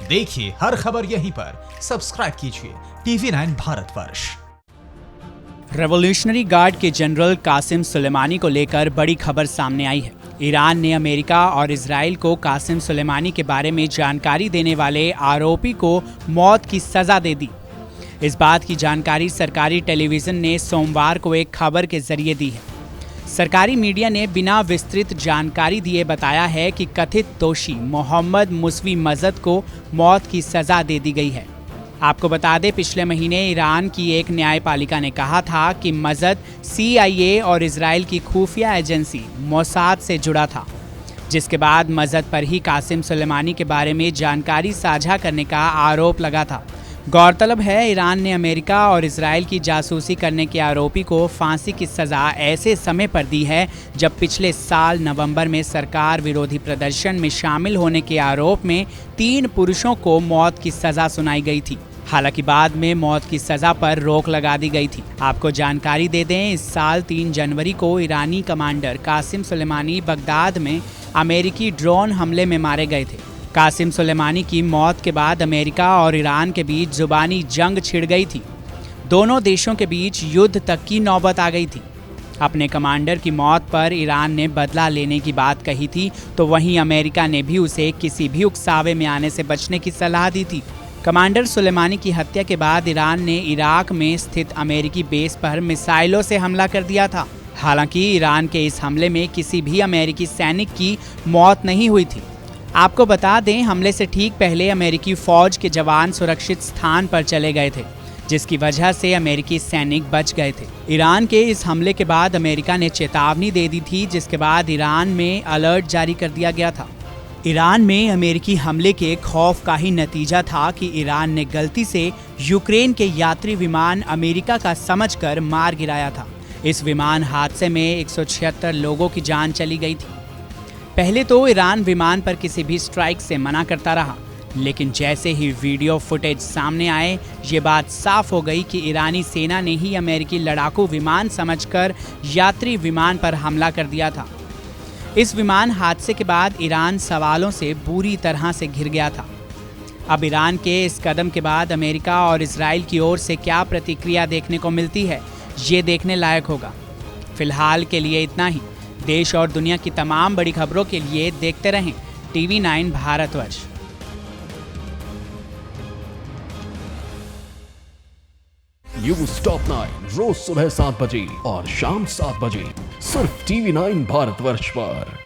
देखिए हर खबर यहीं पर, सब्सक्राइब कीजिए TV9 भारतवर्ष। रेवोल्यूशनरी गार्ड के जनरल कासिम सुलेमानी को लेकर बड़ी खबर सामने आई है। ईरान ने अमेरिका और इजराइल को कासिम सुलेमानी के बारे में जानकारी देने वाले आरोपी को मौत की सजा दे दी। इस बात की जानकारी सरकारी टेलीविजन ने सोमवार को एक खबर के जरिए दी है। सरकारी मीडिया ने बिना विस्तृत जानकारी दिए बताया है कि कथित दोषी मोहम्मद मुसवी मजद को मौत की सजा दे दी गई है। आपको बता दें, पिछले महीने ईरान की एक न्यायपालिका ने कहा था कि मजद CIA और इजराइल की खुफिया एजेंसी मोसाद से जुड़ा था, जिसके बाद मजद पर ही कासिम सुलेमानी के बारे में जानकारी साझा करने का आरोप लगा था। गौरतलब है, ईरान ने अमेरिका और इजराइल की जासूसी करने के आरोपी को फांसी की सजा ऐसे समय पर दी है जब पिछले साल नवंबर में सरकार विरोधी प्रदर्शन में शामिल होने के आरोप में 3 पुरुषों को मौत की सजा सुनाई गई थी। हालांकि बाद में मौत की सजा पर रोक लगा दी गई थी। आपको जानकारी दे दें, इस साल 3 जनवरी को ईरानी कमांडर कासिम सुलेमानी बगदाद में अमेरिकी ड्रोन हमले में मारे गए थे। कासिम सुलेमानी की मौत के बाद अमेरिका और ईरान के बीच जुबानी जंग छिड़ गई थी। दोनों देशों के बीच युद्ध तक की नौबत आ गई थी। अपने कमांडर की मौत पर ईरान ने बदला लेने की बात कही थी, तो वहीं अमेरिका ने भी उसे किसी भी उकसावे में आने से बचने की सलाह दी थी। कमांडर सुलेमानी की हत्या के बाद ईरान ने इराक में स्थित अमेरिकी बेस पर मिसाइलों से हमला कर दिया था। हालांकि ईरान के इस हमले में किसी भी अमेरिकी सैनिक की मौत नहीं हुई थी। आपको बता दें, हमले से ठीक पहले अमेरिकी फौज के जवान सुरक्षित स्थान पर चले गए थे, जिसकी वजह से अमेरिकी सैनिक बच गए थे। ईरान के इस हमले के बाद अमेरिका ने चेतावनी दे दी थी, जिसके बाद ईरान में अलर्ट जारी कर दिया गया था। ईरान में अमेरिकी हमले के खौफ का ही नतीजा था कि ईरान ने गलती से यूक्रेन के यात्री विमान अमेरिका का समझकर मार गिराया था। इस विमान हादसे में 176 लोगों की जान चली गई थी। पहले तो ईरान विमान पर किसी भी स्ट्राइक से मना करता रहा, लेकिन जैसे ही वीडियो फुटेज सामने आए, ये बात साफ हो गई कि ईरानी सेना ने ही अमेरिकी लड़ाकू विमान समझकर यात्री विमान पर हमला कर दिया था। इस विमान हादसे के बाद ईरान सवालों से बुरी तरह से घिर गया था। अब ईरान के इस कदम के बाद अमेरिका और इजराइल की ओर से क्या प्रतिक्रिया देखने को मिलती है, ये देखने लायक होगा। फिलहाल के लिए इतना ही। देश और दुनिया की तमाम बड़ी खबरों के लिए देखते रहें TV9 भारतवर्ष। न्यूज़ टॉप 9 रोज सुबह 7 बजे और शाम 7 बजे सिर्फ TV9 भारतवर्ष पर।